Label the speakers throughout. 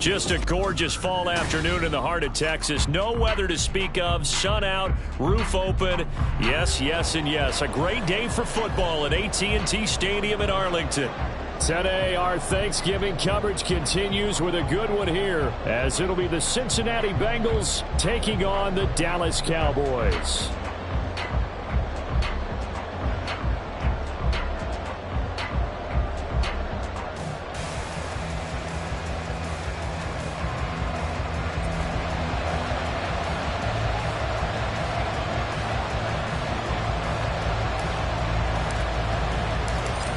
Speaker 1: Just a gorgeous fall afternoon in the heart of Texas. No weather to speak of. Sun out, roof open. Yes, yes, and yes. A great day for football at AT&T Stadium in Arlington. Today, our Thanksgiving coverage continues with a good one here, as it'll be the Cincinnati Bengals taking on the Dallas Cowboys.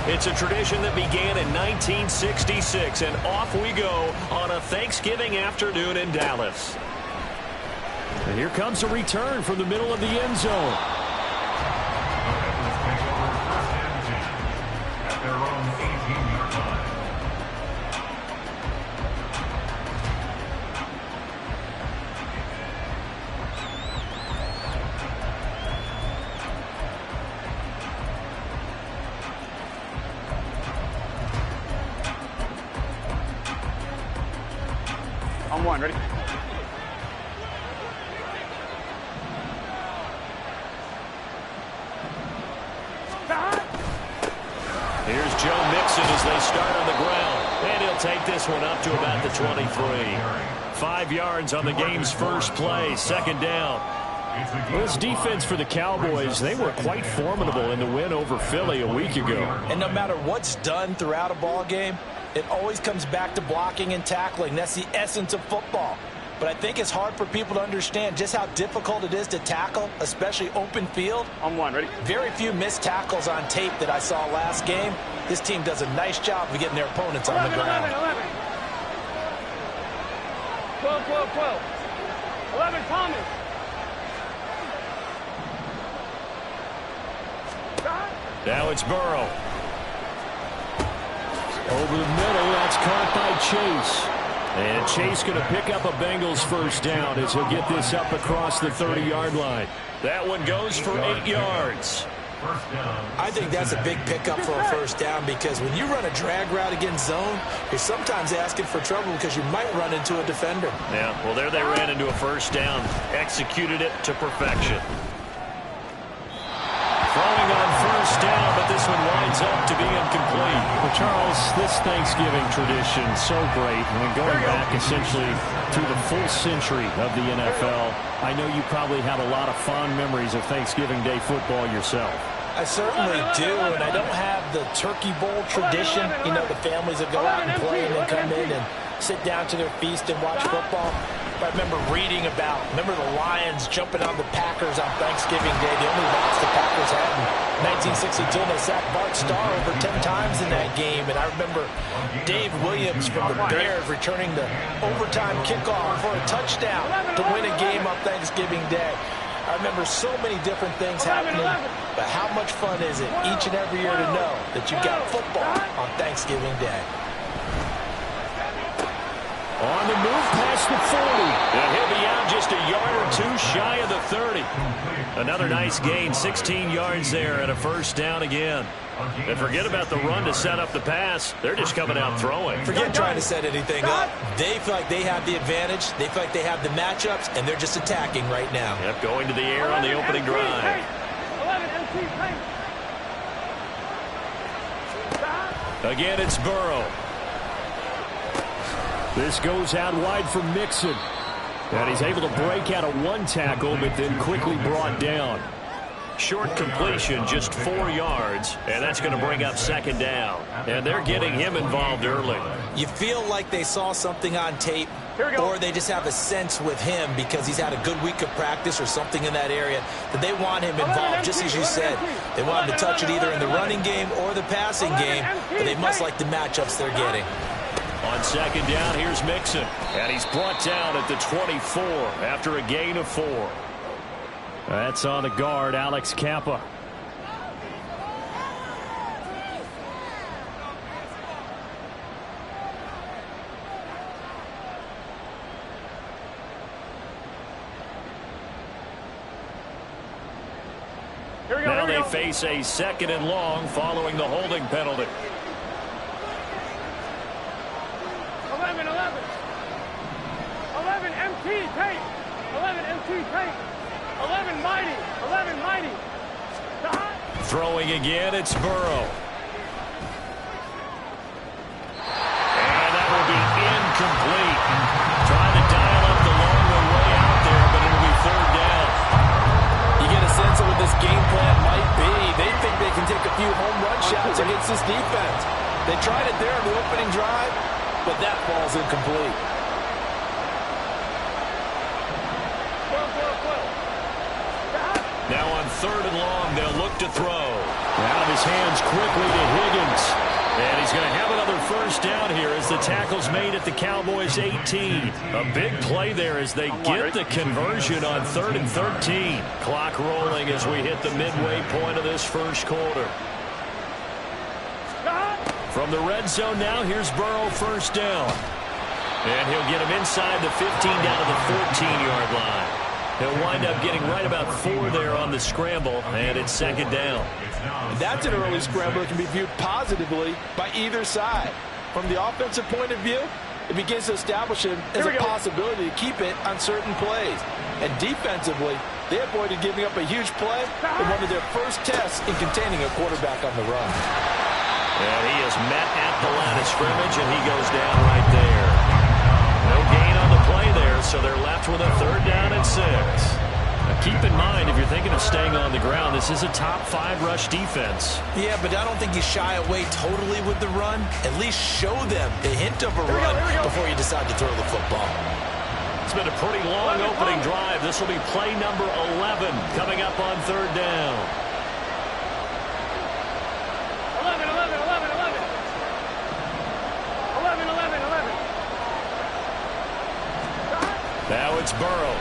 Speaker 1: It's a tradition that began in 1966, and off we go on a Thanksgiving afternoon in Dallas. And here comes a return from the middle of the end zone. At their own 18-yard line.
Speaker 2: On one, ready?
Speaker 1: Here's Joe Mixon as they start on the ground. And he'll take this one up to about the 23. 5 yards on the game's first play, second down. Well, this defense for the Cowboys, they were quite formidable in the win over Philly a week ago.
Speaker 3: And no matter what's done throughout a ball game, it always comes back to blocking and tackling. That's the essence of football. But I think it's hard for people to understand just how difficult it is to tackle, especially open field.
Speaker 2: On one, ready?
Speaker 3: Very few missed tackles on tape that I saw last game. This team does a nice job of getting their opponents on the ground.
Speaker 2: 11. 12, 12, 12. 11, Thomas.
Speaker 1: Now it's Burrow. Over the middle, that's caught by Chase. And Chase going to pick up a Bengals first down as he'll get this up across the 30-yard line. That one goes for 8 yards.
Speaker 3: I think that's a big pickup for a first down, because when you run a drag route against zone, you're sometimes asking for trouble because you might run into a defender.
Speaker 1: Yeah, well, there they ran into a first down. Executed it to perfection. Throwing on first down, but this one winds up to be incomplete. Well, Charles, this Thanksgiving tradition, so great. I mean, going back essentially through the full century of the NFL, I know you probably have a lot of fond memories of Thanksgiving Day football yourself.
Speaker 3: I certainly do, and I don't have the turkey bowl tradition. You know, the families that go out and play and then come in and sit down to their feast and watch football. I remember reading about, the Lions jumping on the Packers on Thanksgiving Day, the only loss the Packers had in 1962. They sacked Bart Starr over 10 times in that game. And I remember Dave Williams from the Bears returning the overtime kickoff for a touchdown to win a game on Thanksgiving Day. I remember so many different things happening, but how much fun is it each and every year to know that you've got football on Thanksgiving Day?
Speaker 1: On the move past the 40. And he'll be out just a yard or two shy of the 30. Another nice gain, 16 yards there and a first down again. And forget about the run to set up the pass. They're just coming out throwing.
Speaker 3: Forget trying to set anything up. They feel like they have the advantage. They feel like they have the matchups, and they're just attacking right now.
Speaker 1: Yep, going to the air on the opening drive. Again, it's Burrow. This goes out wide for Mixon. And he's able to break out of one tackle, but then quickly brought down. Short completion, just 4 yards, and that's going to bring up second down. And they're getting him involved early.
Speaker 3: You feel like they saw something on tape, or they just have a sense with him because he's had a good week of practice or something in that area that they want him involved, just as you said. They want him to touch it either in the running game or the passing game, but they must like the matchups they're getting.
Speaker 1: On second down, here's Mixon. And he's brought down at the 24 after a gain of 4. That's on the guard, Alex Kappa. Now they face a second and long following the holding penalty.
Speaker 2: 11. tape. 11 MT tape. 11 mighty. 11 mighty.
Speaker 1: Throwing again, it's Burrow. And that will be incomplete. Trying to dial up the longer way out there, but it'll be third down.
Speaker 3: You get a sense of what this game plan might be. They think they can take a few home run shots against this defense. They tried it there on the opening drive, but that ball's incomplete.
Speaker 1: Now on third and long, they'll look to throw. Out of his hands quickly to Higgins. And he's going to have another first down here as the tackle's made at the Cowboys 18. A big play there as they get the conversion on 3rd and 13. Clock rolling as we hit the midway point of this first quarter. From the red zone now, here's Burrow first down. And he'll get him inside the 15 down to the 14-yard line. He'll wind up getting right about 4 there on the scramble, and it's second down.
Speaker 3: That's an early scramble that can be viewed positively by either side. From the offensive point of view, it begins to establish him as a possibility to keep it on certain plays. And defensively, they avoided giving up a huge play in one of their first tests in containing a quarterback on the run.
Speaker 1: And he is met at the line of scrimmage, and he goes down right there. No gain on the play there, so they're left with a third down and 6. Now keep in mind, if you're thinking of staying on the ground, this is a top 5 rush defense.
Speaker 3: Yeah, but I don't think you shy away totally with the run. At least show them a hint of a run before you decide to throw the football.
Speaker 1: It's been a pretty long opening drive. This will be play number 11 coming up on third down.
Speaker 2: 11, 11, 11, 11. 11, 11, 11.
Speaker 1: Now it's Burrow.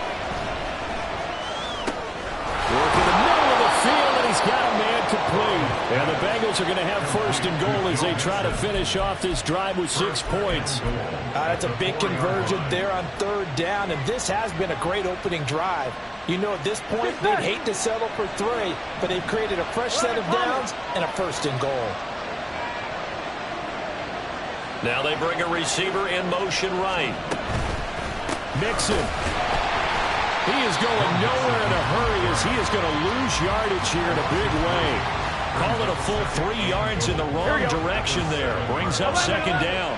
Speaker 1: Work in the middle of the field, and he's got a man complete. And the Bengals are going to have first and goal as they try to finish off this drive with 6 points.
Speaker 3: That's a big conversion there on third down, and this has been a great opening drive. You know, at this point, they'd hate to settle for 3, but they've created a fresh set of downs and a first and goal.
Speaker 1: Now they bring a receiver in motion right. Mixon. He is going nowhere in a hurry as he is going to lose yardage here in a big way. Call it a full 3 yards in the wrong direction there. Brings up second down.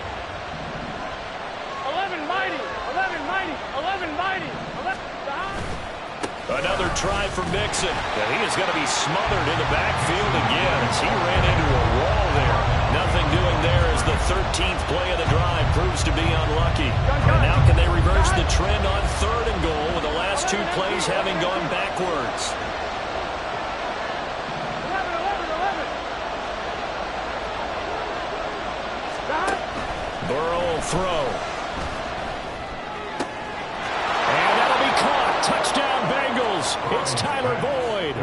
Speaker 2: 11 mighty, 11 mighty, 11 mighty. 11.
Speaker 1: Another try for Mixon. And he is going to be smothered in the backfield again as he ran into a wall there. Nothing doing there as the 13th play of the drive proves to be unlucky. And now can they reverse the trend on third and goal with the last 2 plays having gone backwards?
Speaker 2: 11, 11, 11.
Speaker 1: Burrow will throw. And that'll be caught. Touchdown Bengals. It's Tyler Boyd.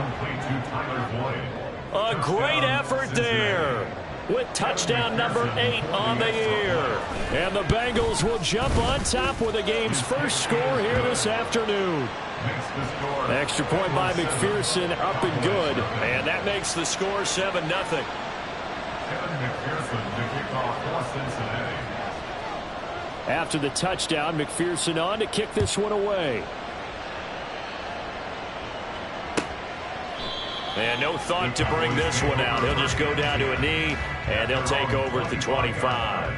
Speaker 1: A great effort there, with touchdown number 8 on the year. And the Bengals will jump on top with the game's first score here this afternoon. Extra point by McPherson, up and good. And that makes the score 7-0. After the touchdown, McPherson on to kick this one away. And no thought to bring this one out. He'll just go down to a knee, and he'll take over at the 25.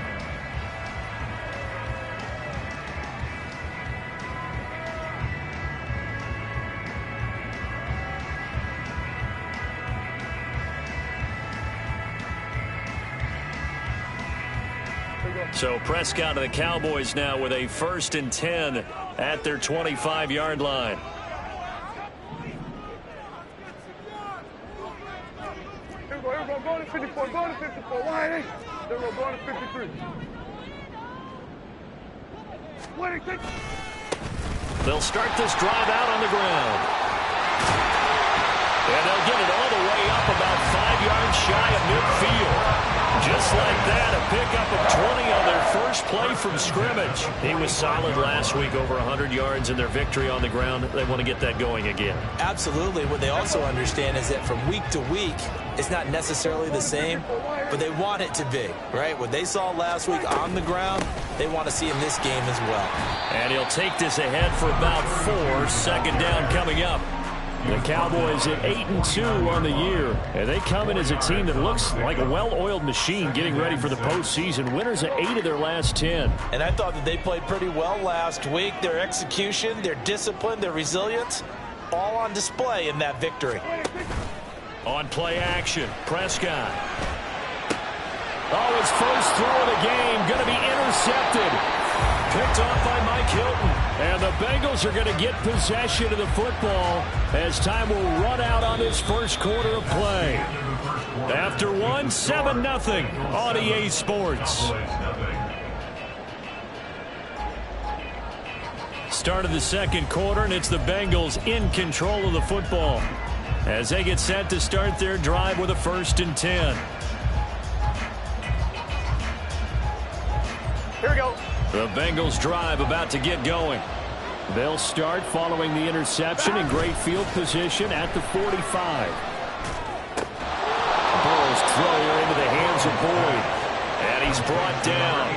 Speaker 1: So Prescott and the Cowboys now with a 1st and 10 at their 25-yard line.
Speaker 2: Go to 54, go to 54. Wide 8. Then we'll go to 53.
Speaker 1: They'll start this drive out on the ground. And they'll get it all the way up about 5 yards shy of midfield. Just like that, a pickup of 20 on their first play from scrimmage. He was solid last week, over 100 yards in their victory on the ground. They want to get that going again.
Speaker 3: Absolutely. What they also understand is that from week to week, it's not necessarily the same, but they want it to be, right? What they saw last week on the ground, they want to see in this game as well.
Speaker 1: And he'll take this ahead for about 4. Second down coming up. The Cowboys at 8-2 on the year. And they come in as a team that looks like a well-oiled machine getting ready for the postseason. Winners of 8 of their last 10.
Speaker 3: And I thought that they played pretty well last week. Their execution, their discipline, their resilience, all on display in that victory.
Speaker 1: On play action, Prescott. Oh, his first throw of the game going to be intercepted. Picked off by Mike Hilton. And the Bengals are going to get possession of the football as time will run out on this first quarter of play. After 1, 7-0 on EA Sports. Start of the second quarter, and it's the Bengals in control of the football as they get set to start their drive with a 1st and 10.
Speaker 2: Here we go.
Speaker 1: The Bengals drive about to get going. They'll start following the interception in great field position at the 45. Burrow's throw into the hands of Boyd. And he's brought down.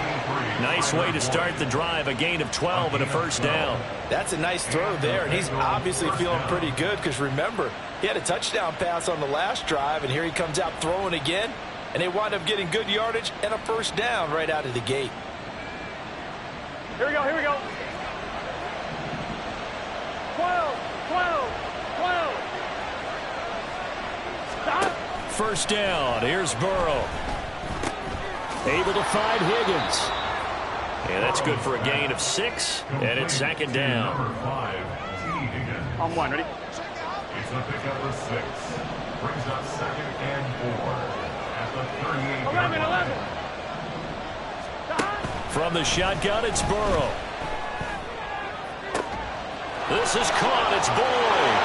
Speaker 1: Nice way to start the drive. A gain of 12 and a 1st down.
Speaker 3: That's a nice throw there, and he's obviously feeling pretty good because, remember, he had a touchdown pass on the last drive, and here he comes out throwing again, and they wind up getting good yardage and a 1st down right out of the gate.
Speaker 2: Here we go, here we go. 12, 12, 12. Stop.
Speaker 1: 1st down. Here's Burrow. Able to find Higgins. And that's good for a gain of 6. And it's 2nd down.
Speaker 2: On 1, ready?
Speaker 4: It's the pick up of 6. Brings up 2nd and 4. At the 38.
Speaker 2: 11.
Speaker 1: From the shotgun, it's Burrow. This is caught. It's Boyd.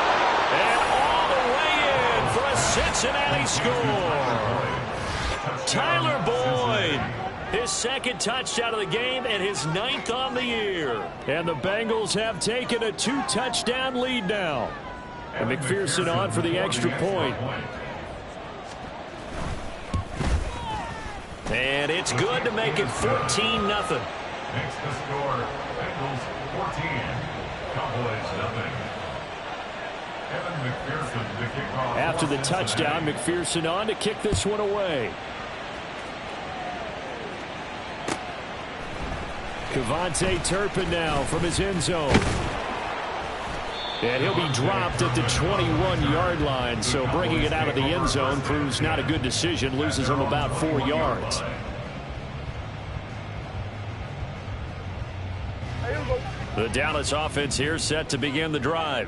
Speaker 1: And all the way in for a Cincinnati score. Tyler Boyd. His 2nd touchdown of the game and his 9th on the year. And the Bengals have taken a 2-touchdown lead now. And McPherson on for the extra point. And it's good to make it 14-0.
Speaker 4: Next to score, Bengals 14, Cowboys 0. Evan McPherson to kick off.
Speaker 1: After the touchdown, McPherson on to kick this one away. Kevontae Turpin now from his end zone. And he'll be dropped at the 21-yard line, so bringing it out of the end zone proves not a good decision. Loses him about 4 yards. The Dallas offense here set to begin the drive.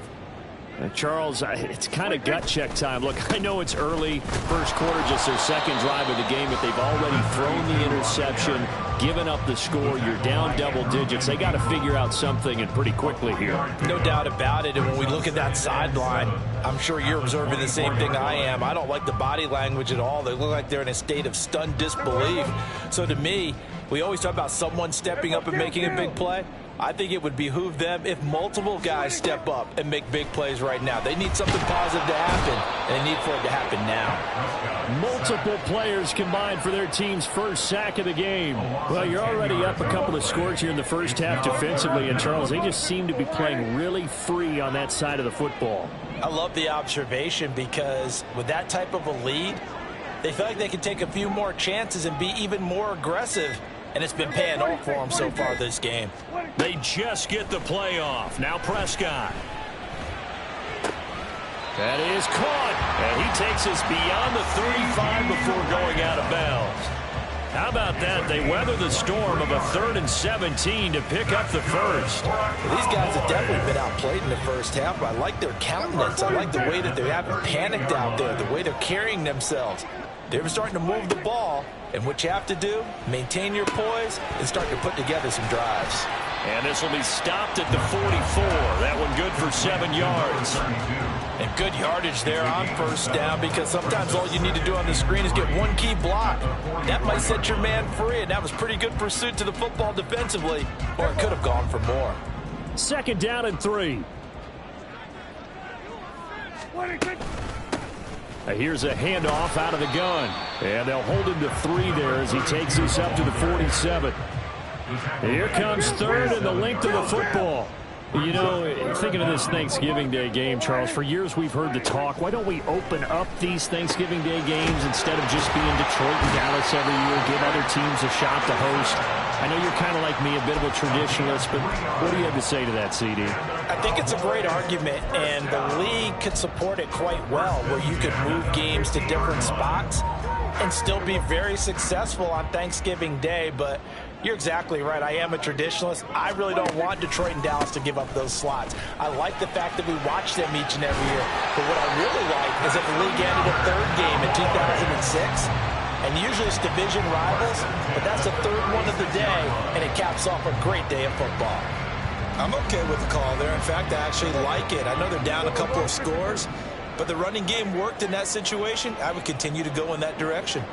Speaker 1: Charles, it's kind of gut check time. Look, I know it's early, first quarter, just their 2nd drive of the game, but they've already thrown the interception, given up the score. You're down double digits. They got to figure out something, and pretty quickly here.
Speaker 3: No doubt about it. And when we look at that sideline, I'm sure you're observing the same thing I am. I don't like the body language at all. They look like they're in a state of stunned disbelief. So to me, we always talk about someone stepping up and making a big play. I think it would behoove them if multiple guys step up and make big plays right now. They need something positive to happen, and they need for it to happen now.
Speaker 1: Multiple players combined for their team's 1st sack of the game. Well, you're already up a couple of scores here in the first half defensively, and Charles, they just seem to be playing really free on that side of the football.
Speaker 3: I love the observation because with that type of a lead, they feel like they can take a few more chances and be even more aggressive. And it's been paying off for them so far this game.
Speaker 1: They just get the play off. Now Prescott. That is caught. And he takes us beyond the 35 before going out of bounds. How about that? They weather the storm of a 3rd and 17 to pick up the 1st.
Speaker 3: Well, these guys have definitely been outplayed in the first half, but I like their countenance. I like the way that they haven't panicked out there, the way they're carrying themselves. They're starting to move the ball, and what you have to do, maintain your poise and start to put together some drives.
Speaker 1: And this will be stopped at the 44. That one good for 7 yards.
Speaker 3: And good yardage there on first down, because sometimes all you need to do on the screen is get one key block. That might set your man free, and that was pretty good pursuit to the football defensively, or it could have gone for more.
Speaker 1: 2nd down and 3. Here's a handoff out of the gun. And they'll hold him to 3 there as he takes this up to the 47. Here comes 3rd and the length of the football. You know, thinking of this Thanksgiving Day game, Charles, for years we've heard the talk, why don't we open up these Thanksgiving Day games instead of just being Detroit and Dallas every year, give other teams a shot to host? I know you're kind of like me, a bit of a traditionalist, but what do you have to say to that, CD?
Speaker 3: I think it's a great argument, and the league could support it quite well, where you could move games to different spots and still be very successful on Thanksgiving Day. But you're exactly right. I am a traditionalist. I really don't want Detroit and Dallas to give up those slots. I like the fact that we watch them each and every year. But what I really like is that the league ended a 3rd game in 2006. And usually it's division rivals, but that's the 3rd one of the day, and it caps off a great day of football. I'm okay with the call there. In fact, I actually like it. I know they're down a couple of scores, but the running game worked in that situation. I would continue to go in that direction.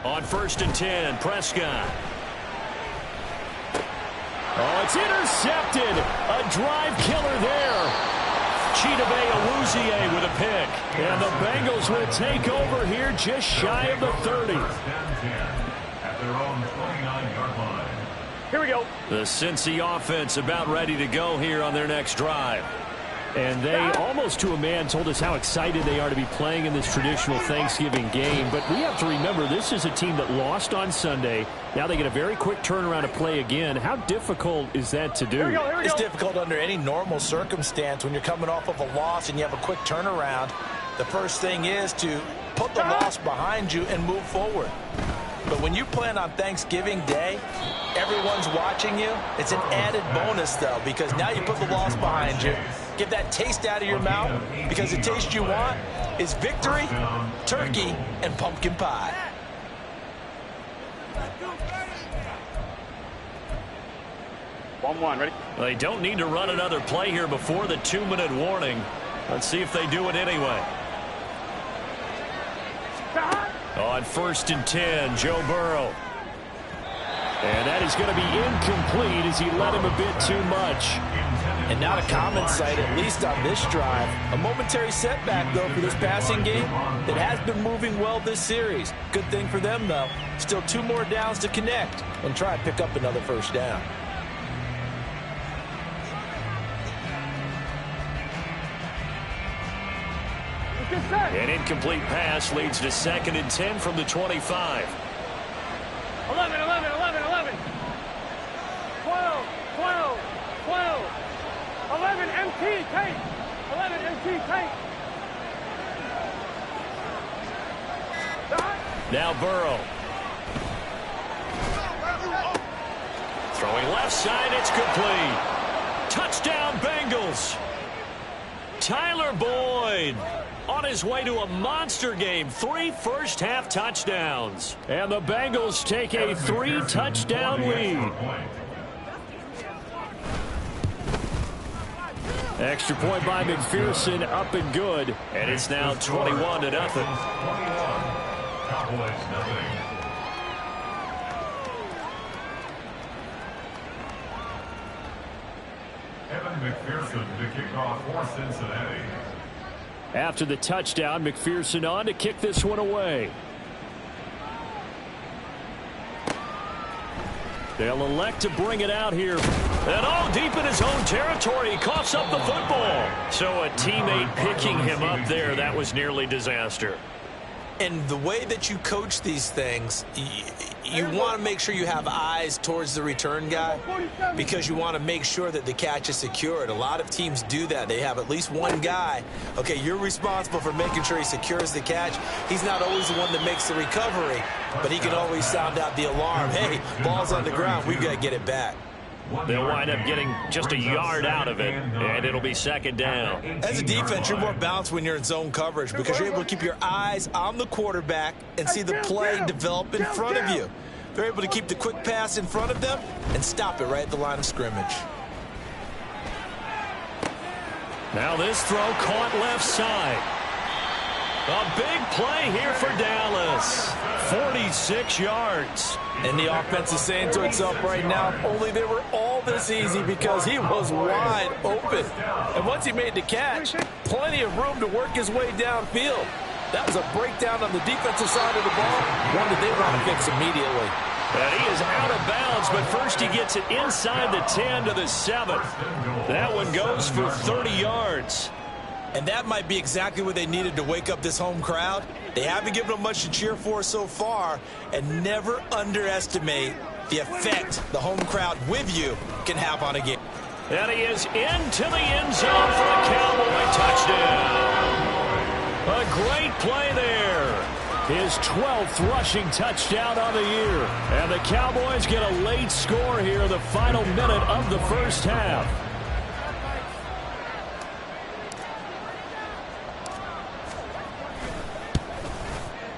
Speaker 1: On 1st and 10, Prescott. Oh, it's intercepted. A drive killer there. Chidobe Awuzie with a pick. And the Bengals will take over here just shy of the 30.
Speaker 4: At their own 29-yard line.
Speaker 2: Here we go.
Speaker 1: The Cincy offense about ready to go here on their next drive. And they, almost to a man, told us how excited they are to be playing in this traditional Thanksgiving game. But we have to remember, this is a team that lost on Sunday. Now they get a very quick turnaround to play again. How difficult is that to do?
Speaker 2: Here we go.
Speaker 3: It's difficult under any normal circumstance when you're coming off of a loss and you have a quick turnaround. The first thing is to put the loss behind you and move forward. But when you plan on Thanksgiving Day, everyone's watching you. It's an added bonus, though, because now you put the loss behind you. Get that taste out of your mouth, because the taste you want is victory, turkey, and pumpkin pie.
Speaker 2: One, ready?
Speaker 1: They don't need to run another play here before the 2-minute warning. Let's see if they do it anyway. On 1st and 10, Joe Burrow. And that is going to be incomplete as he led him a bit too much.
Speaker 3: And not a common sight, at least on this drive. A momentary setback, though, for this passing game that has been moving well this series. Good thing for them, though. Still 2 more downs to connect and try and pick up another first down.
Speaker 1: An incomplete pass leads to 2nd and 10 from the 25.
Speaker 2: 11, 11, 11, 11. 12, 12, 12. 11 MT tank. 11 MT tank.
Speaker 1: Now Burrow. Throwing left side, it's complete. Touchdown Bengals. Tyler Boyd on his way to a monster game. 3 first-half touchdowns. And the Bengals take a 3-touchdown lead. Extra point by McPherson, up and good. And it's now 21-0.
Speaker 4: Cowboys nothing. Evan McPherson to kick off for Cincinnati.
Speaker 1: After the touchdown, McPherson on to kick this one away. They'll elect to bring it out here. And all deep in his own territory, he coughs up the football. So a teammate picking him up there, that was nearly disaster.
Speaker 3: And the way that you coach these things, you want to make sure you have eyes towards the return guy, because you want to make sure that the catch is secured. A lot of teams do that. They have at least one guy. Okay, you're responsible for making sure he secures the catch. He's not always the one that makes the recovery, but he can always sound out the alarm. Hey, ball's on the ground. We've got to get it back.
Speaker 1: They'll wind up getting just a yard out of it, and it'll be 2nd down.
Speaker 3: As a defense, you're more balanced when you're in zone coverage, because you're able to keep your eyes on the quarterback and see the play develop in front of you. They're able to keep the quick pass in front of them and stop it right at the line of scrimmage.
Speaker 1: Now this throw caught left side. A big play here for Dallas. 46 yards.
Speaker 3: And the offense is saying to itself right now, if only they were all this easy, because he was wide open. And once he made the catch, plenty of room to work his way downfield. That was a breakdown on the defensive side of the ball, one that they want to fix immediately.
Speaker 1: And he is out of bounds, but first he gets it inside the 10 to the 7. That one goes for 30 yards.
Speaker 3: And that might be exactly what they needed to wake up this home crowd. They haven't given them much to cheer for so far, and never underestimate the effect the home crowd with you can have on a game.
Speaker 1: And he is into the end zone for a Cowboy touchdown. A great play there. His 12th rushing touchdown on the year. And the Cowboys get a late score here in the final minute of the first half.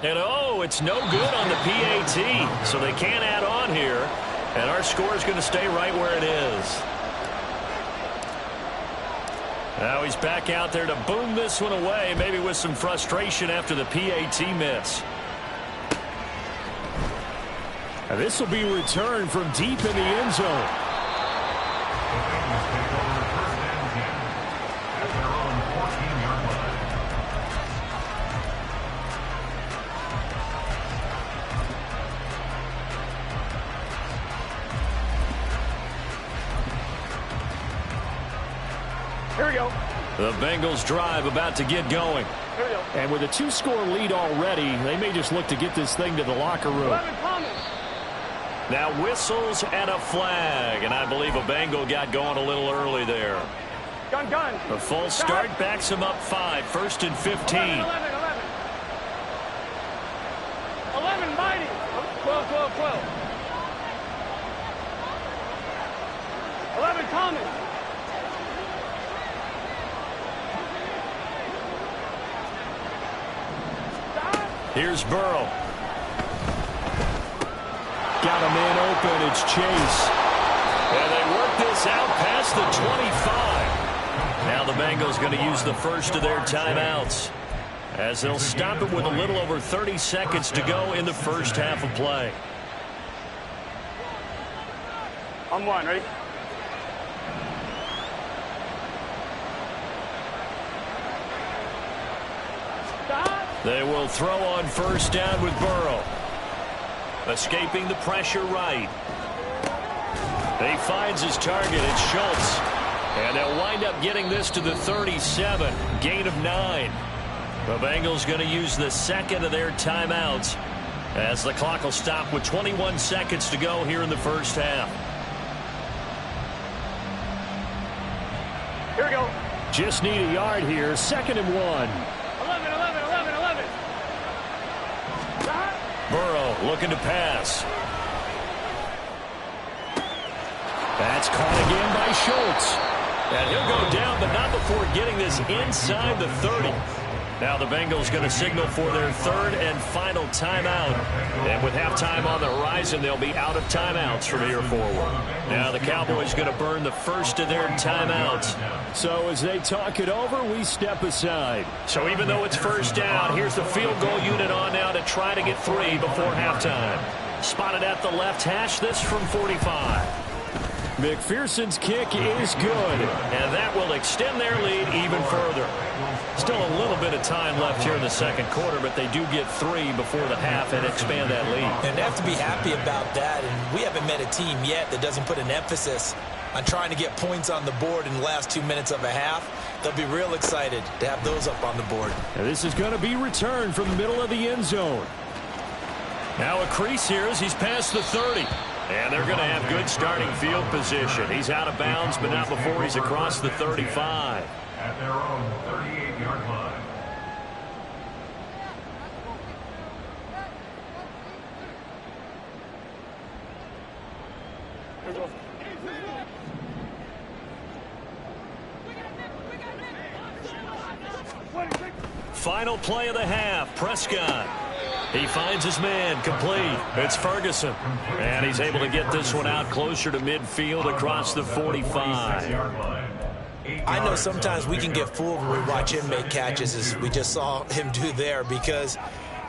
Speaker 1: And oh, it's no good on the PAT, so they can't add on here. And our score is going to stay right where it is. Now he's back out there to boom this one away, maybe with some frustration after the PAT miss. And this will be returned from deep in the end zone.
Speaker 2: Here we go.
Speaker 1: The Bengals drive about to get going.
Speaker 2: Here we go.
Speaker 1: And with a 2-score lead already, they may just look to get this thing to the locker room.
Speaker 2: 11 Thomas.
Speaker 1: Now whistles and a flag. And I believe a Bengal got going a little early there.
Speaker 2: Gun.
Speaker 1: The false start backs him up 5. 1st and 15.
Speaker 2: 11 mighty. 12. 11 Thomas.
Speaker 1: Here's Burrow. Got a man open. It's Chase. And they work this out past the 25. Now the Bengals going to use the first of their timeouts, as they'll stop it with a little over 30 seconds to go in the first half of play.
Speaker 2: On one, ready?
Speaker 1: They will throw on first down with Burrow. Escaping the pressure right. He finds his target. It's Schultz. And they'll wind up getting this to the 37. Gain of 9. The Bengals going to use the second of their timeouts, as the clock will stop with 21 seconds to go here in the first half.
Speaker 2: Here we go.
Speaker 1: Just need a yard here. 2nd and 1.
Speaker 2: 11.
Speaker 1: Burrow looking to pass. That's caught again by Schultz. And he'll go down, but not before getting this inside the 30. Now the Bengals going to signal for their 3rd and final timeout. And with halftime on the horizon, they'll be out of timeouts from here forward. Now the Cowboys going to burn the first of their timeouts. So as they talk it over, we step aside. So even though it's first down, here's the field goal unit on now to try to get 3 before halftime. Spotted at the left hash, this from 45. McPherson's kick is good, and that will extend their lead even further. Still a little bit of time left here in the second quarter, but they do get 3 before the half and expand that lead.
Speaker 3: And they have to be happy about that, and we haven't met a team yet that doesn't put an emphasis on trying to get points on the board in the last 2 minutes of a half. They'll be real excited to have those up on the board.
Speaker 1: And this is going to be returned from the middle of the end zone. Now a crease here as he's past the 30. And they're going to have good starting field position. He's out of bounds, but not before he's across the 35.
Speaker 4: At their own 38-yard line.
Speaker 1: Final play of the half. Prescott. He finds his man, complete. It's Ferguson. And he's able to get this one out closer to midfield across the 45.
Speaker 3: I know sometimes we can get fooled when we watch him make catches, as we just saw him do there, because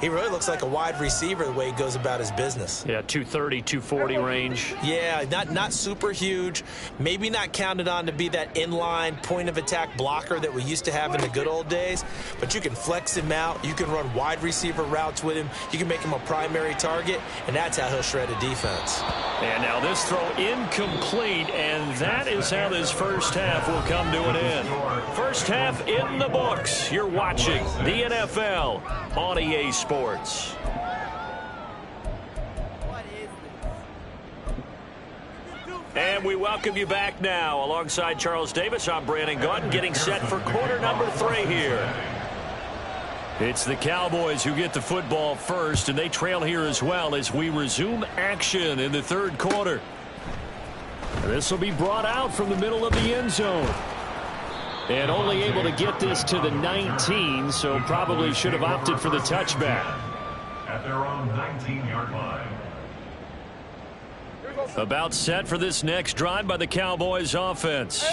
Speaker 3: he really looks like a wide receiver the way he goes about his business.
Speaker 1: Yeah, 230, 240 range.
Speaker 3: Yeah, not super huge. Maybe not counted on to be that inline point-of-attack blocker that we used to have in the good old days. But you can flex him out. You can run wide receiver routes with him. You can make him a primary target, and that's how he'll shred a defense.
Speaker 1: And now this throw incomplete, and that is how this first half will come to an end. First half in the books. You're watching the NFL on EA Sports. And we welcome you back now. Alongside Charles Davis, I'm Brandon Gaudin, getting set for quarter number 3 here. It's the Cowboys who get the football first, and they trail here as well as we resume action in the third quarter. This will be brought out from the middle of the end zone. And only able to get this to the 19, so probably should have opted for the touchback.
Speaker 4: At their own 19-yard line.
Speaker 1: About set for this next drive by the Cowboys offense.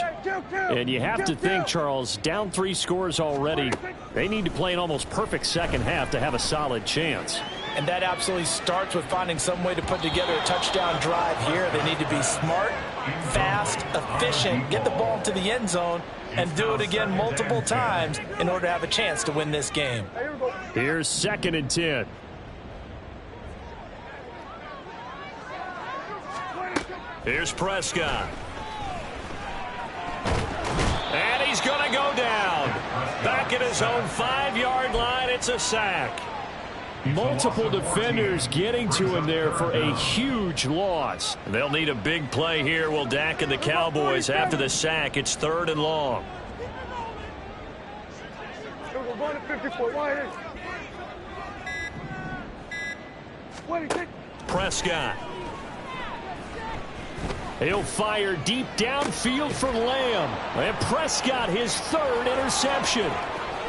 Speaker 1: And you have to think, Charles, down 3 scores already. They need to play an almost perfect second half to have a solid chance.
Speaker 3: And that absolutely starts with finding some way to put together a touchdown drive here. They need to be smart, fast, efficient, get the ball to the end zone, and do it again multiple times in order to have a chance to win this game.
Speaker 1: Here's 2nd and 10. Here's Prescott. And he's going to go down. Back at his own 5-yard line, it's a sack. Multiple defenders getting to him there for a huge loss. They'll need a big play here. Will Dak and the Cowboys after the sack. It's 3rd and long.
Speaker 2: We're going to 54.
Speaker 1: Prescott. He'll fire deep downfield for Lamb. And Prescott, his 3rd interception.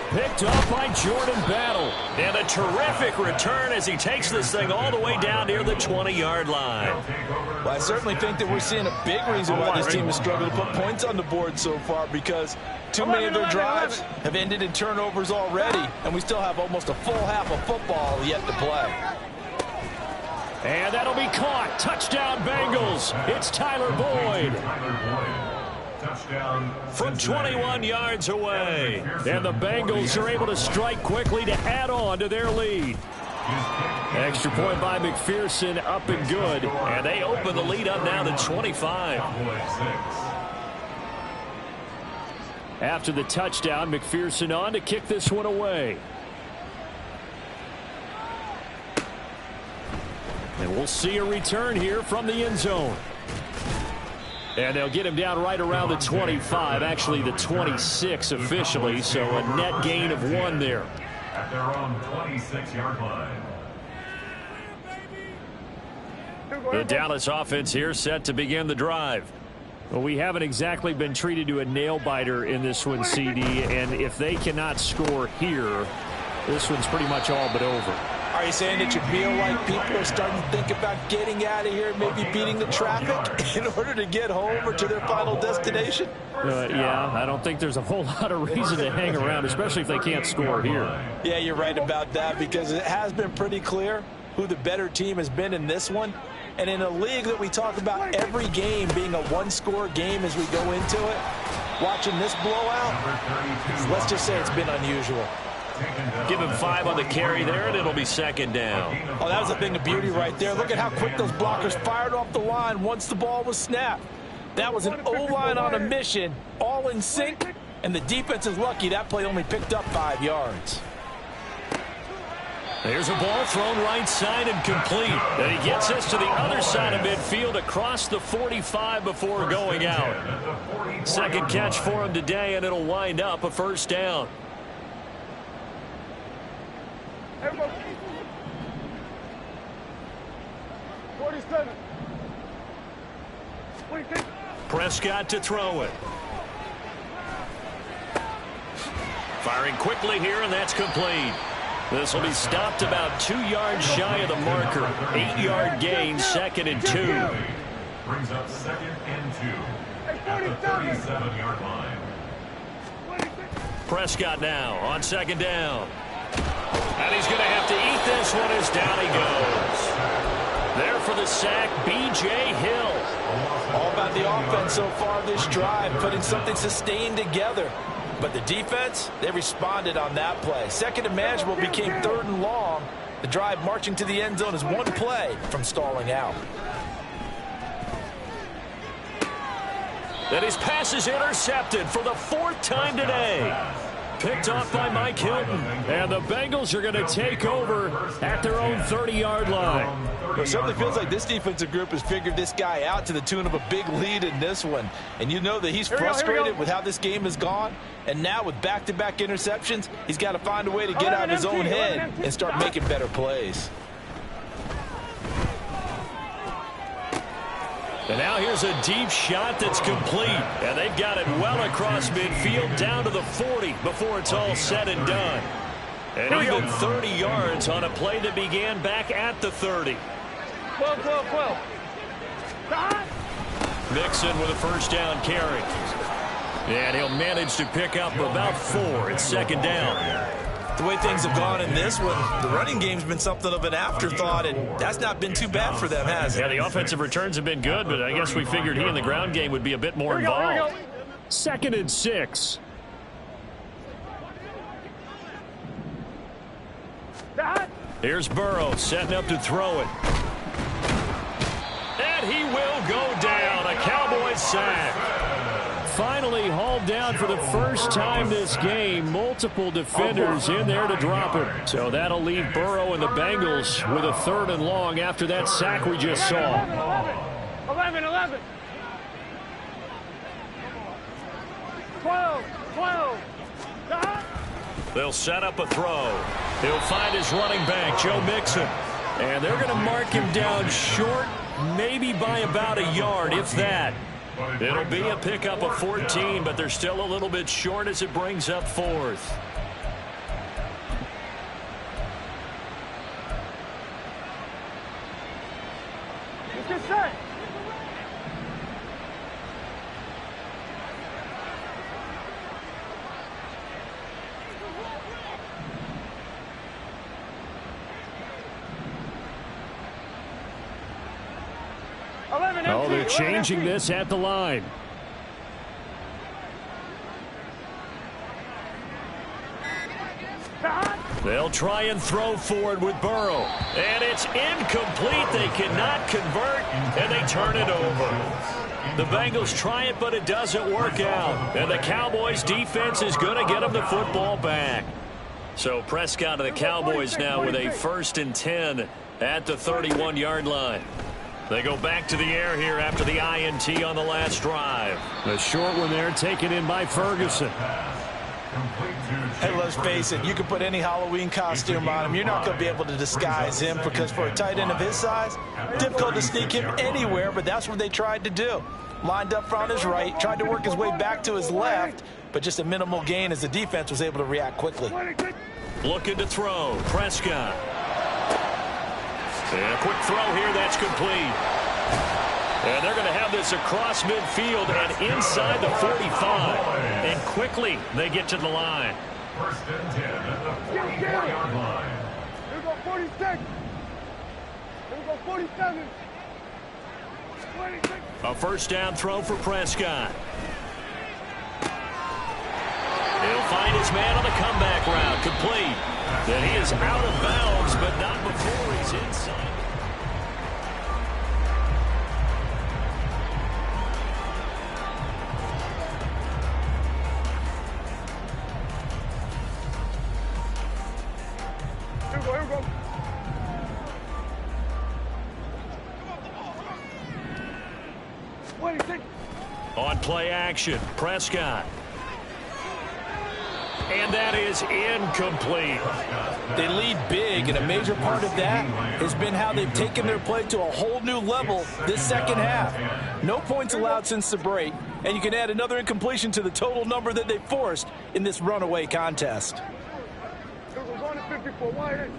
Speaker 1: Picked up by Jordan Battle. And a terrific return as he takes this thing all the way down near the 20-yard line.
Speaker 3: Well, I certainly think that we're seeing a big reason why this team has struggled to put points on the board so far, because too many of their drives have ended in turnovers already, and we still have almost a full half of football yet to play.
Speaker 1: And that'll be caught. Touchdown, Bengals. It's Tyler Boyd. From 21 yards away. And the Bengals are able to strike quickly to add on to their lead. Extra point by McPherson, up and good. And they open the lead up now to 25. After the touchdown, McPherson on to kick this one away. And we'll see a return here from the end zone. And they'll get him down right around the 25, actually the 26 officially, so a net gain of 1 there.
Speaker 4: At their own 26-yard line.
Speaker 1: The Dallas offense here set to begin the drive. Well, we haven't exactly been treated to a nail-biter in this one, CD, and if they cannot score here, this one's pretty much all but over.
Speaker 3: Are you saying that you feel like people are starting to think about getting out of here, maybe beating the traffic in order to get home or to their final destination?
Speaker 1: Yeah, I don't think there's a whole lot of reason to hang around, especially if they can't score here.
Speaker 3: Yeah, you're right about that, because it has been pretty clear who the better team has been in this one. And in a league that we talk about every game being a one-score game as we go into it, watching this blowout, let's just say it's been unusual.
Speaker 1: Give him 5 on the carry there, and it'll be 2nd down.
Speaker 3: Oh, that was a thing of beauty right there. Look at how quick those blockers fired off the line once the ball was snapped. That was an O-line on a mission, all in sync, and the defense is lucky that play only picked up 5 yards.
Speaker 1: There's a ball thrown right side and complete. And he gets us to the other side of midfield across the 45 before going out. 2nd catch for him today, and it'll wind up a 1st down.
Speaker 2: 47.
Speaker 1: Prescott to throw it. Firing quickly here, and that's complete. This will be stopped about 2 yards shy of the marker. 8-yard gain, 2nd and 2.
Speaker 4: Brings up 2nd and 2 at the 37-yard line.
Speaker 1: Prescott now on 2nd down. And he's going to have to eat this one as down he goes. There for the sack, B.J. Hill.
Speaker 3: All about the offense so far this drive, putting something sustained together. But the defense, they responded on that play. 2nd and manageable became 3rd and long. The drive marching to the end zone is 1 play from stalling out.
Speaker 1: And his pass is intercepted for the 4th time today. Picked off by Mike Hilton. And the Bengals are going to take over at their own 30-yard line.
Speaker 3: It certainly feels like this defensive group has figured this guy out to the tune of a big lead in this one. And you know that he's frustrated with how this game has gone. And now with back-to-back interceptions, he's got to find a way to get out of his own head and start making better plays.
Speaker 1: And now here's a deep shot that's complete. And they've got it well across midfield down to the 40 before it's all said and done. And even 30 yards on a play that began back at the 30.
Speaker 2: 12.
Speaker 1: Mixon with a 1st down carry. And he'll manage to pick up about 4. It's 2nd down.
Speaker 3: The way things have gone in this one, the running game's been something of an afterthought, and that's not been too bad for them, has it?
Speaker 1: Yeah, the offensive returns have been good, but I guess we figured he in the ground game would be a bit more involved. 2nd and 6. Here's Burrow setting up to throw it. And he will go down. A Cowboys sack. Finally hauled down for the first time this game. Multiple defenders in there to drop him. So that'll leave Burrow and the Bengals with a 3rd and long after that sack we just saw.
Speaker 2: 11. 12.
Speaker 1: They'll set up a throw. He'll find his running back, Joe Mixon. And they're going to mark him down short, maybe by about a yard, if that. It'll be a pickup of 14, but they're still a little bit short as it brings up 4th.
Speaker 2: Get set.
Speaker 1: Oh, they're changing this at the line. They'll try and throw forward with Burrow. And it's incomplete. They cannot convert, and they turn it over. The Bengals try it, but it doesn't work out. And the Cowboys defense is going to get them the football back. So Prescott of the Cowboys now with a 1st and 10 at the 31-yard line. They go back to the air here after the INT on the last drive. The short one there taken in by Ferguson.
Speaker 3: Hey, let's face it, you can put any Halloween costume on him. You're not going to be able to disguise him because for a tight end of his size, difficult to sneak him anywhere, but that's what they tried to do. Lined up front his right, tried to work his way back to his left, but just a minimal gain as the defense was able to react quickly.
Speaker 1: Looking to throw, Prescott. And a quick throw here, that's complete. And they're going to have this across midfield and inside the 45. And quickly they get to the line.
Speaker 4: 1st and 10 at the 44-yard line.
Speaker 2: Here we go 46. Here we go 47. 26.
Speaker 1: A 1st down throw for Prescott. He'll find his man on the comeback route, complete. Then he is out of bounds, but not before he's inside.
Speaker 2: Here we go.
Speaker 1: On play action, Prescott. And that is incomplete.
Speaker 3: They lead big, and a major part of that has been how they've taken their play to a whole new level this second half. No points allowed since the break, and you can add another incompletion to the total number that they forced in this runaway contest.
Speaker 2: We're going to 50. 54, wide.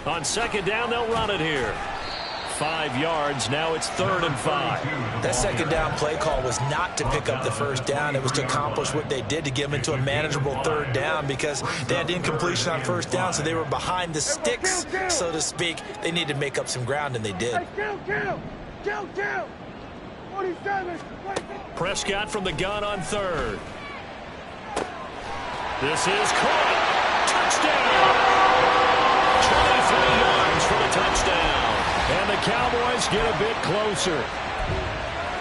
Speaker 1: On second down, they'll run it here. 5 yards. Now it's 3rd and 5.
Speaker 3: That second down play call was not to pick up the first down. It was to accomplish what they did, to get them into a manageable 3rd down, because they had incompletion on first down, so they were behind the sticks, so to speak. They needed to make up some ground, and they did.
Speaker 2: Kill. 47.
Speaker 1: Prescott from the gun on 3rd. This is caught. Touchdown. 23 yards for the touchdown. And the Cowboys get a bit closer.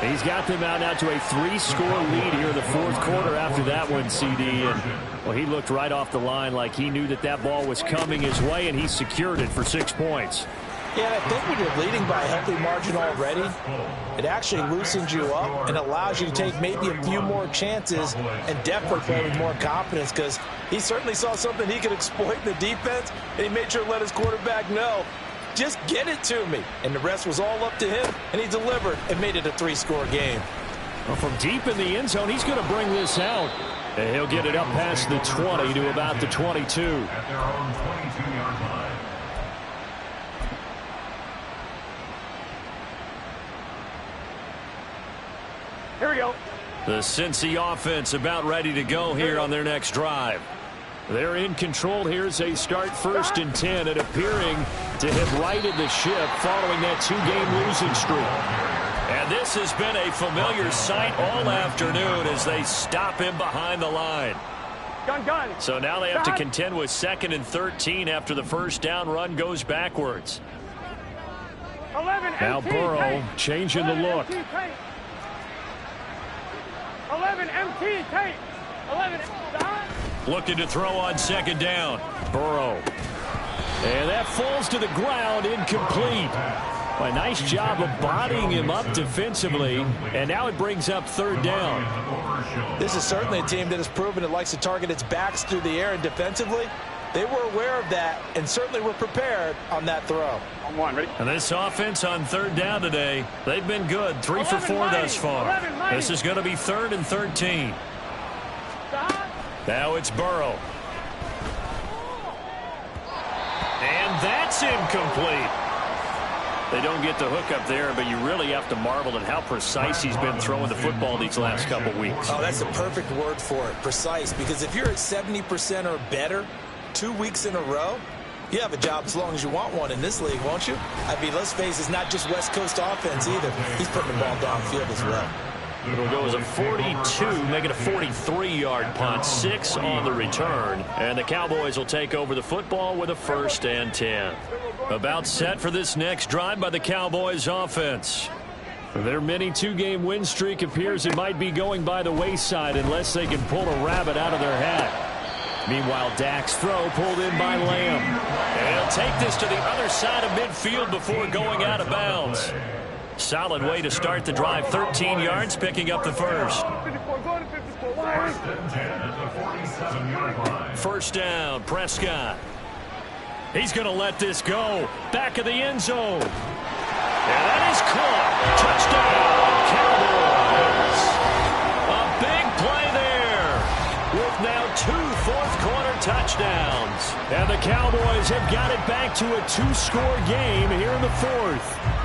Speaker 1: He's got them out now to a 3-score lead here in the 4th quarter after that one, CD. And, well, he looked right off the line like he knew that ball was coming his way, and he secured it for 6 points.
Speaker 3: Yeah, I think when you're leading by a healthy margin already, it actually loosens you up and allows you to take maybe a few more chances and definitely play with more confidence, because he certainly saw something he could exploit in the defense, and he made sure to let his quarterback know, just get it to me. And the rest was all up to him, and he delivered and made it a 3-score game.
Speaker 1: Well, from deep in the end zone, he's going to bring this out. And he'll get it up past the 20 to about the 22.
Speaker 4: At their own 22-yard line.
Speaker 2: Here we go.
Speaker 1: The Cincy offense about ready to go here on their next drive. They're in control here as they start 1st and 10, and appearing to have righted the ship following that 2-game losing streak. And this has been a familiar sight all afternoon as they stop him behind the line.
Speaker 2: Gun.
Speaker 1: So now they have to contend with 2nd and 13 after the first down run goes backwards.
Speaker 2: 11
Speaker 1: Now Burrow changing the look.
Speaker 2: 11 MT tape. 11
Speaker 1: Looking to throw on 2nd down. Burrow. And that falls to the ground, incomplete. A nice job of bodying him up defensively, and now it brings up 3rd down.
Speaker 3: This is certainly a team that has proven it likes to target its backs through the air, and defensively, they were aware of that and certainly were prepared on that throw.
Speaker 2: On 1, ready?
Speaker 1: And this offense on 3rd down today, they've been good. 3 for 4 thus far. This is going to be 3rd and 13. Now it's Burrow. And that's incomplete. They don't get the hook up there, but you really have to marvel at how precise he's been throwing the football these last couple weeks.
Speaker 3: Oh, that's the perfect word for it, precise, because if you're at 70% or better 2 weeks in a row, you have a job as long as you want one in this league, won't you? I mean, let's face it, it's not just West Coast offense either. He's putting the ball downfield as well.
Speaker 1: It'll go as a 42, make it a 43-yard punt, 6 on the return. And the Cowboys will take over the football with a 1st and 10. About set for this next drive by the Cowboys offense. Their mini 2-game win streak appears it might be going by the wayside unless they can pull a rabbit out of their hat. Meanwhile, Dak's throw pulled in by Lamb. And he'll take this to the other side of midfield before going out of bounds. Solid way to start the drive. 13 yards, picking up the first.
Speaker 2: 54, going to 54, wide.
Speaker 4: 1st and 10 at the 47-yard line.
Speaker 1: First down, Prescott. He's going to let this go. Back of the end zone. And that is caught. Touchdown, Cowboys. A big play there with now 2 fourth-quarter touchdowns. And the Cowboys have got it back to a 2-score game here in the 4th.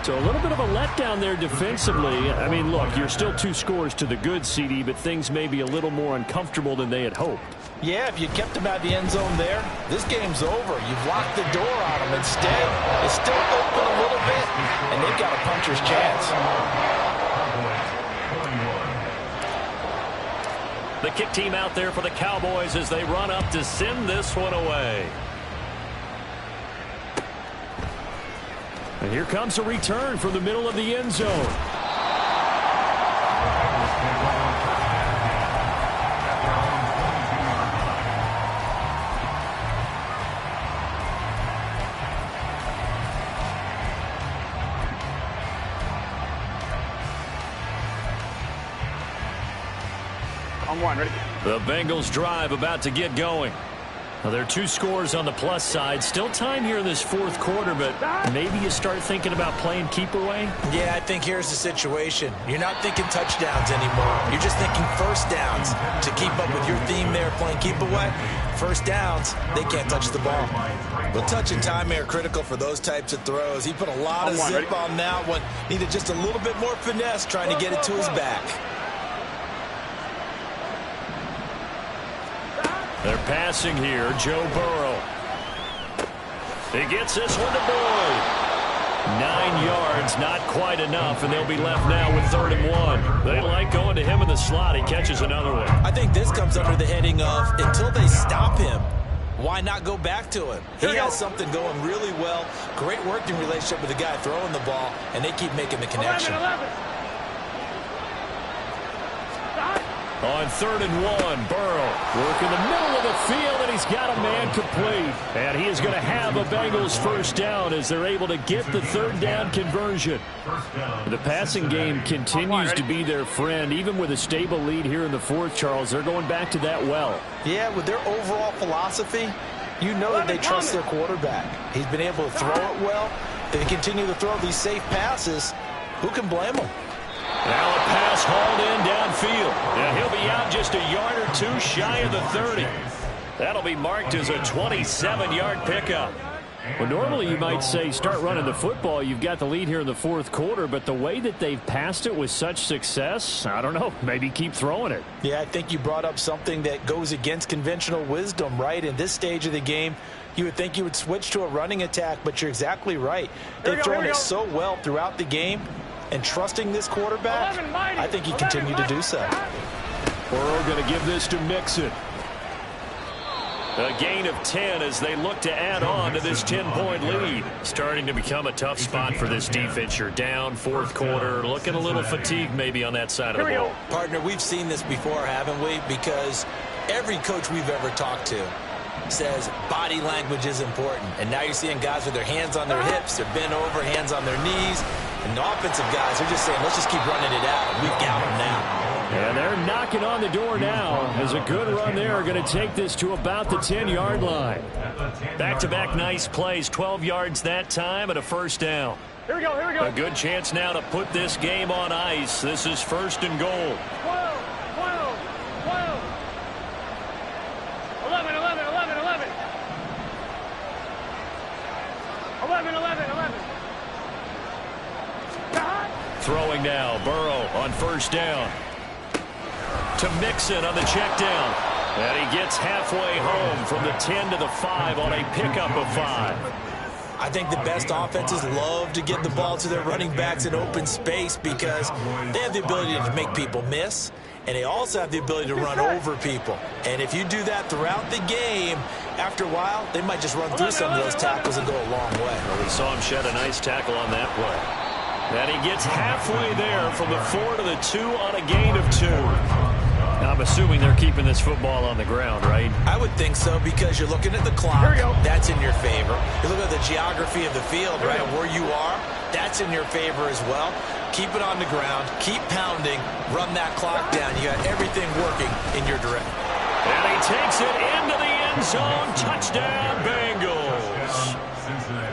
Speaker 1: So a little bit of a letdown there defensively. I mean, look, you're still 2 scores to the good, CD, but things may be a little more uncomfortable than they had hoped.
Speaker 3: Yeah, if you kept him out of the end zone there, this game's over. You've locked the door on him. Instead, it's still open a little bit, and they've got a puncher's chance.
Speaker 1: The kick team out there for the Cowboys as they run up to send this one away. And here comes a return from the middle of the end zone.
Speaker 2: On 1, ready?
Speaker 1: The Bengals drive about to get going. Well, there are 2 scores on the plus side. Still time here in this fourth quarter, but maybe you start thinking about playing keep away?
Speaker 3: Yeah, I think here's the situation. You're not thinking touchdowns anymore. You're just thinking first downs. To keep up with your theme there, playing keep away, first downs, they can't touch the ball.
Speaker 5: Well, touch and time are critical for those types of throws. He put a lot of zip on that one. Needed just a little bit more finesse trying to get it to his back.
Speaker 1: They're passing here. Joe Burrow. He gets this one to Boyd. 9 yards, not quite enough, and they'll be left now with 3rd and 1. They like going to him in the slot. He catches another one.
Speaker 5: I think this comes under the heading of until they stop him, why not go back to him? He has something going really well. Great working relationship with the guy throwing the ball, and they keep making the connection.
Speaker 2: 11.
Speaker 1: On 3rd and 1, Burrow work in the middle of the field, and he's got a man complete. And he is going to have a Bengals first down as they're able to get the 3rd down conversion. The passing game continues to be their friend. Even with a stable lead here in the 4th, Charles, they're going back to that well.
Speaker 3: Yeah, with their overall philosophy, you know that they trust their quarterback. He's been able to throw it well. They continue to throw these safe passes. Who can blame them?
Speaker 1: Now a pass hauled in downfield. And he'll be out just a yard or 2 shy of the 30. That'll be marked as a 27-yard pickup. Well, normally you might say start running the football. You've got the lead here in the 4th quarter, but the way that they've passed it with such success, I don't know, maybe keep throwing it.
Speaker 3: Yeah, I think you brought up something that goes against conventional wisdom, right? In this stage of the game, you would think you would switch to a running attack, but you're exactly right. They've thrown it so well throughout the game, and trusting this quarterback, I think he continued to do so.
Speaker 1: Burrow going to give this to Mixon. A gain of 10 as they look to add on to this 10-point lead. Starting to become a tough spot for this defense. You're down 4th quarter, looking a little fatigued maybe on that side of the ball.
Speaker 5: Partner, we've seen this before, haven't we? Because every coach we've ever talked to says body language is important. And now you're seeing guys with their hands on their hips, they're bent over, hands on their knees. And the offensive guys are just saying, let's just keep running it out. We've got them now.
Speaker 1: And they're knocking on the door now as a good run there are going to take this to about the 10-yard line. Back-to-back nice plays, 12 yards that time and a first down.
Speaker 2: Here we go, here we go.
Speaker 1: A good chance now to put this game on ice. This is 1st and goal.
Speaker 2: 12, 11, 11, 11, 11. 11, 11, 11.
Speaker 1: Throwing now, Burrow on 1st down. To Mixon on the check down. And he gets halfway home from the 10 to the 5 on a pickup of 5.
Speaker 5: I think the best offenses love to get the ball to their running backs in open space because they have the ability to make people miss, and they also have the ability to run over people. And if you do that throughout the game, after a while, they might just run through some of those tackles and go a long way.
Speaker 1: Well, we saw him shed a nice tackle on that play. And he gets halfway there from the 4 to the 2 on a gain of 2. Now, I'm assuming they're keeping this football on the ground, right?
Speaker 5: I would think so because you're looking at the clock. That's in your favor. You look at the geography of the field, right, where you are. That's in your favor as well. Keep it on the ground. Keep pounding. Run that clock down. You got everything working in your direction.
Speaker 1: And he takes it into the end zone. Touchdown, Bengals.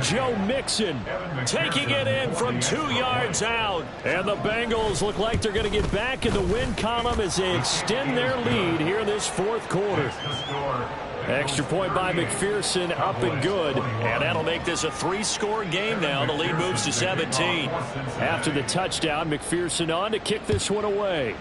Speaker 1: Joe Mixon taking it in from 2 yards out. And the Bengals look like they're going to get back in the win column as they extend their lead here in this 4th quarter. Extra point by McPherson, up and good. And that'll make this a 3-score game now. The lead moves to 17. After the touchdown, McPherson on to kick this one away.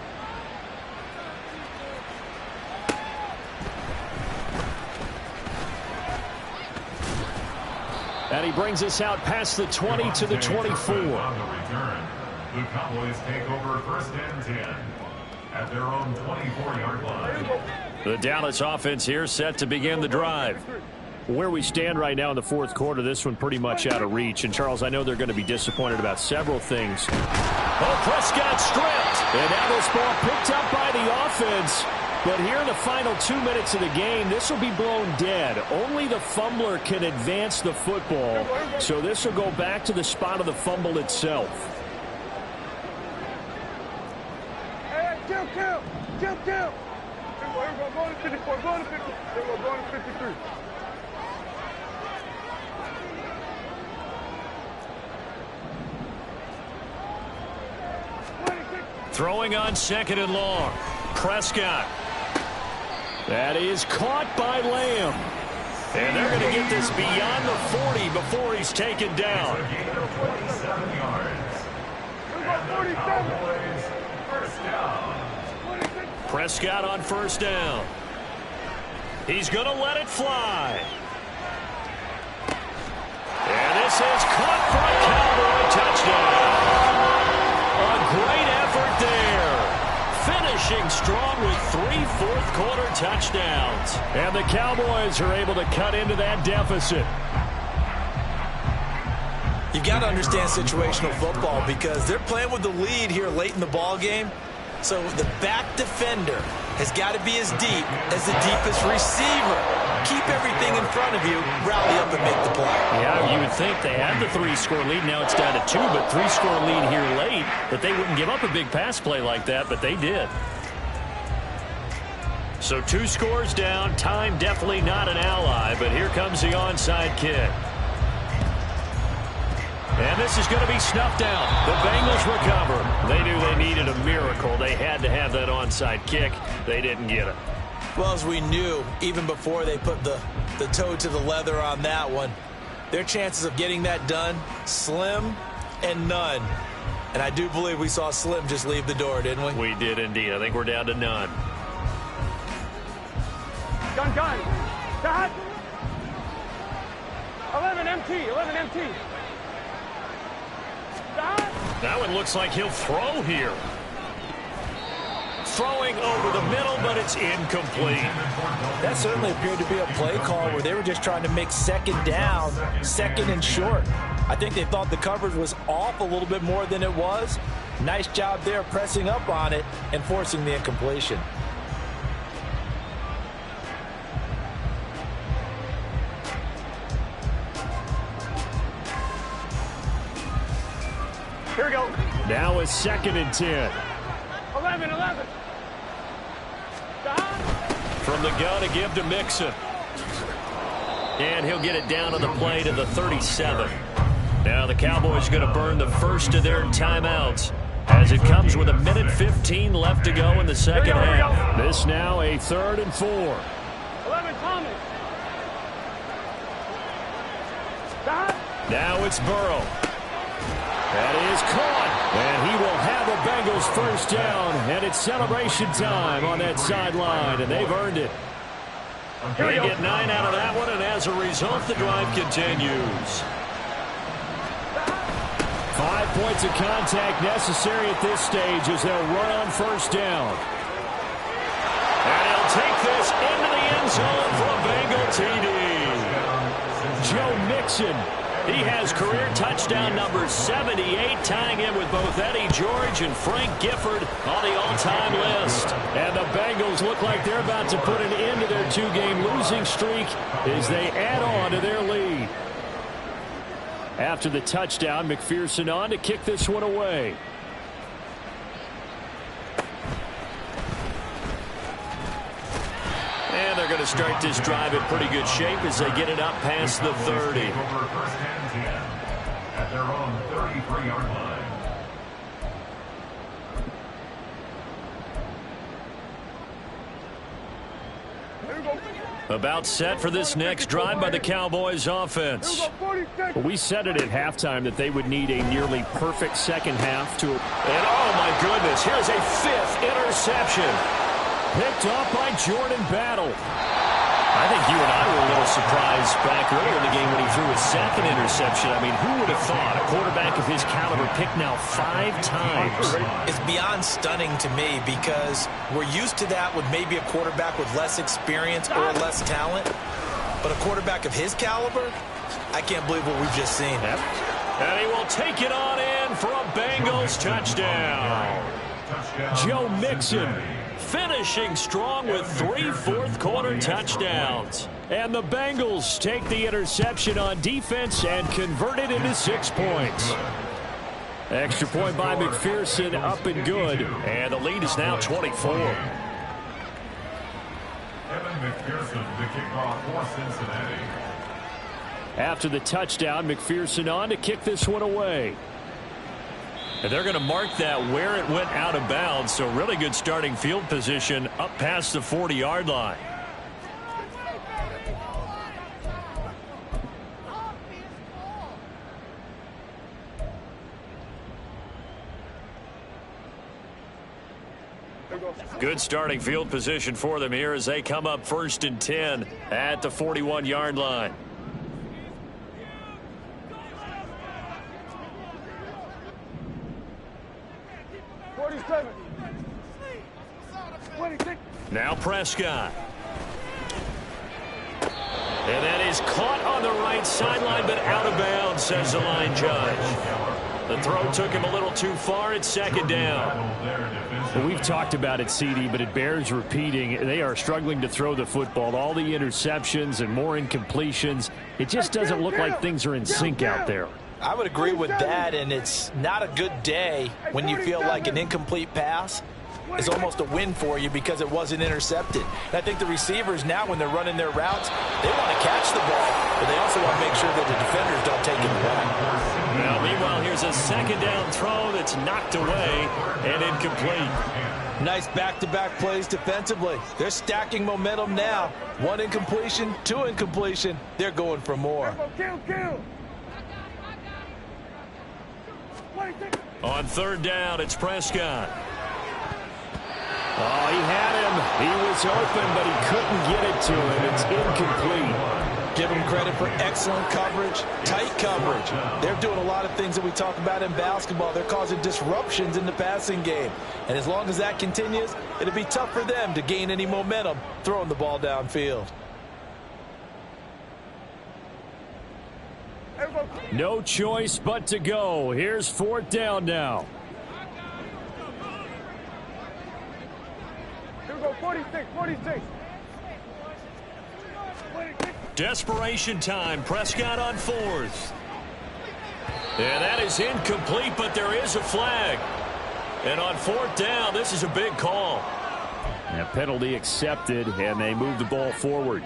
Speaker 1: And he brings us out past the 20 to the 24.
Speaker 4: On the return, the Cowboys take over 1st and 10 at their own 24-yard line.
Speaker 1: The Dallas offense here set to begin the drive. Where we stand right now in the 4th quarter, this one pretty much out of reach. And, Charles, I know they're going to be disappointed about several things. Oh, Prescott stripped. And now this ball picked up by the offense. But here in the final 2 minutes of the game, this will be blown dead. Only the fumbler can advance the football. So this will go back to the spot of the fumble itself.
Speaker 2: Hey, kill. go. Go to 54. Go to 50. Here we go. Go to 53.
Speaker 1: Throwing on 2nd and long. Prescott. That is caught by Lamb. And they're going to get this beyond the 40 before he's taken down.
Speaker 4: 47 yards. First down.
Speaker 1: Prescott on 1st down. He's going to let it fly. And this is caught for a Cowboy touchdown. A great effort there. Finishing strong with 3 fourth-quarter touchdowns. And the Cowboys are able to cut into that deficit.
Speaker 5: You've got to understand situational football because they're playing with the lead here late in the ball game. So the back defender has got to be as deep as the deepest receiver. Keep everything in front of you, rally up and make the play.
Speaker 1: Yeah, you would think they had the 3-score lead. Now it's down to 2, but 3-score lead here late, that they wouldn't give up a big pass play like that, but they did. So 2 scores down. Time definitely not an ally, but here comes the onside kick. And this is going to be snuffed out. The Bengals recover. They knew they needed a miracle. They had to have that onside kick. They didn't get it.
Speaker 5: Well, as we knew, even before they put the toe to the leather on that one, their chances of getting that done, slim and none. And I do believe we saw Slim just leave the door, didn't we?
Speaker 1: We did indeed. I think we're down to none.
Speaker 2: Gun. Dot. 11 MT. 11 MT. Dot.
Speaker 1: That one looks like he'll throw here. Throwing over the middle, but it's incomplete.
Speaker 3: That certainly appeared to be a play call where they were just trying to make 2nd down, 2nd and short. I think they thought the coverage was off a little bit more than it was. Nice job there pressing up on it and forcing the incompletion.
Speaker 2: Here we go.
Speaker 1: Now it's 2nd and 10.
Speaker 2: 11.
Speaker 1: From the gun, a give to Mixon. And he'll get it down on the play to the 37. Now the Cowboys are going to burn the first of their timeouts as it comes with 1:15 left to go in the second half. This now a 3rd and 4.
Speaker 2: 11 Thomas.
Speaker 1: Now it's Burrow. That is caught. And he will have the Bengals first down. And it's celebration time on that sideline. And they've earned it. They get 9 out of that one. And as a result, the drive continues. 5 points of contact necessary at this stage as they'll run on first down. And he'll take this into the end zone for a Bengal TD. Joe Mixon. He has career touchdown number 78, tying him with both Eddie George and Frank Gifford on the all-time list. And the Bengals look like they're about to put an end to their 2-game losing streak as they add on to their lead. After the touchdown, McPherson on to kick this one away. And they're going to start this drive in pretty good shape as they get it up past the 30.
Speaker 4: At their own 33-yard line.
Speaker 1: About set for this next drive by the Cowboys offense. We said it at halftime that they would need a nearly perfect second half to... And oh my goodness, here's a 5th interception. Picked up by Jordan Battle. I think you and I were a little surprised back earlier in the game when he threw his 2nd interception. I mean, who would have thought a quarterback of his caliber picked now 5 times?
Speaker 5: It's beyond stunning to me because we're used to that with maybe a quarterback with less experience or less talent. But a quarterback of his caliber, I can't believe what we've just seen.
Speaker 1: Yep. And he will take it on in for a Bengals touchdown. Joe Mixon finishing strong with 3 fourth-quarter touchdowns. And the Bengals take the interception on defense and convert it into 6 points. Extra point by McPherson, up and good. And the lead is now 24.
Speaker 4: McPherson, the kickoff for Cincinnati.
Speaker 1: After the touchdown, McPherson on to kick this one away. And they're going to mark that where it went out of bounds, so really good starting field position up past the 40-yard line. Good starting field position for them here as they come up 1st and 10 at the 41-yard line. Now Prescott. And that is caught on the right sideline, but out of bounds, says the line judge. The throw took him a little too far. It's 2nd down. Well, we've talked about it, CD, but it bears repeating. They are struggling to throw the football. All the interceptions and more incompletions. It just doesn't look like things are in sync out there.
Speaker 5: I would agree with that, and it's not a good day when you feel like an incomplete pass is almost a win for you because it wasn't intercepted. And I think the receivers now, when they're running their routes, they want to catch the ball, but they also want to make sure that the defenders don't take it away.
Speaker 1: Well, meanwhile, here's a 2nd down throw that's knocked away and incomplete.
Speaker 5: Nice back-to-back plays defensively. They're stacking momentum now. 1 incompletion, 2 incompletion. They're going for more.
Speaker 1: On 3rd down, it's Prescott. Oh, he had him. He was open, but he couldn't get it to him. It's incomplete.
Speaker 5: Give them credit for excellent coverage, tight coverage. They're doing a lot of things that we talk about in basketball. They're causing disruptions in the passing game. And as long as that continues, it'll be tough for them to gain any momentum throwing the ball downfield.
Speaker 1: No choice but to go. Here's 4th down now.
Speaker 2: Here we go, 46.
Speaker 1: Desperation time. Prescott on 4th. And that is incomplete, but there is a flag. And on 4th down, this is a big call. And a penalty accepted, and they move the ball forward.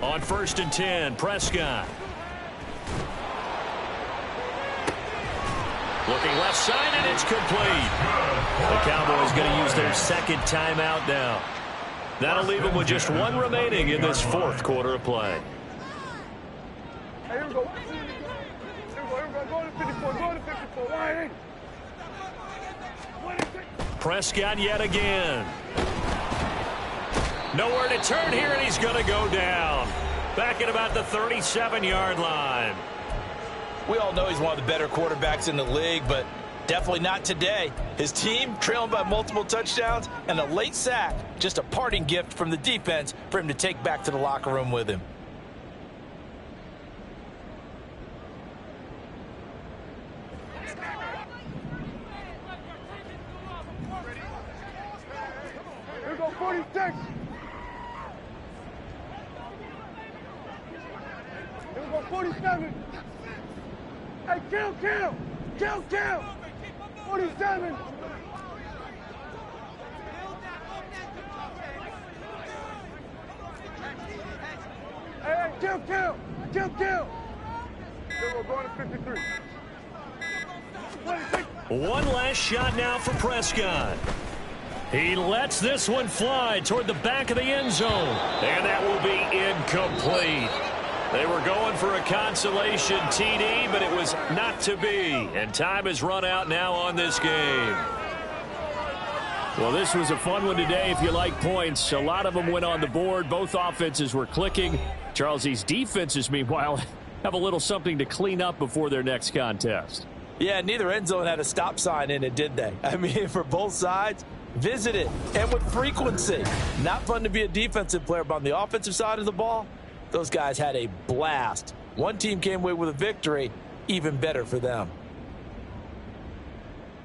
Speaker 1: On 1st and 10, Prescott. Looking left side, and it's complete. The Cowboys going to use their 2nd timeout now. That'll leave them with just 1 remaining in this 4th quarter of play.
Speaker 2: Hey, here we go. Go to 54. Go to 54. Right.
Speaker 1: Prescott yet again. Nowhere to turn here, and he's going to go down. Back at about the 37-yard line.
Speaker 5: We all know he's one of the better quarterbacks in the league, but definitely not today. His team trailing by multiple touchdowns and a late sack. Just a parting gift from the defense for him to take back to the locker room with him.
Speaker 2: Here we go, 46. Here we go, 47. Hey, kill. 47. Hey, kill. Here we're going to 53. 26.
Speaker 1: One last shot now for Prescott. He lets this one fly toward the back of the end zone. And that will be incomplete. They were going for a consolation TD, but it was not to be. And time has run out now on this game. Well, this was a fun one today if you like points. A lot of them went on the board. Both offenses were clicking. Charles, these defenses, meanwhile, have a little something to clean up before their next contest.
Speaker 5: Yeah, neither end zone had a stop sign in it, did they? I mean, for both sides, visit it, and with frequency. Not fun to be a defensive player, but on the offensive side of the ball, those guys had a blast. One team came away with a victory, even better for them.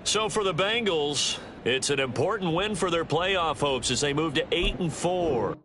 Speaker 1: So for the Bengals, it's an important win for their playoff hopes as they move to 8-4.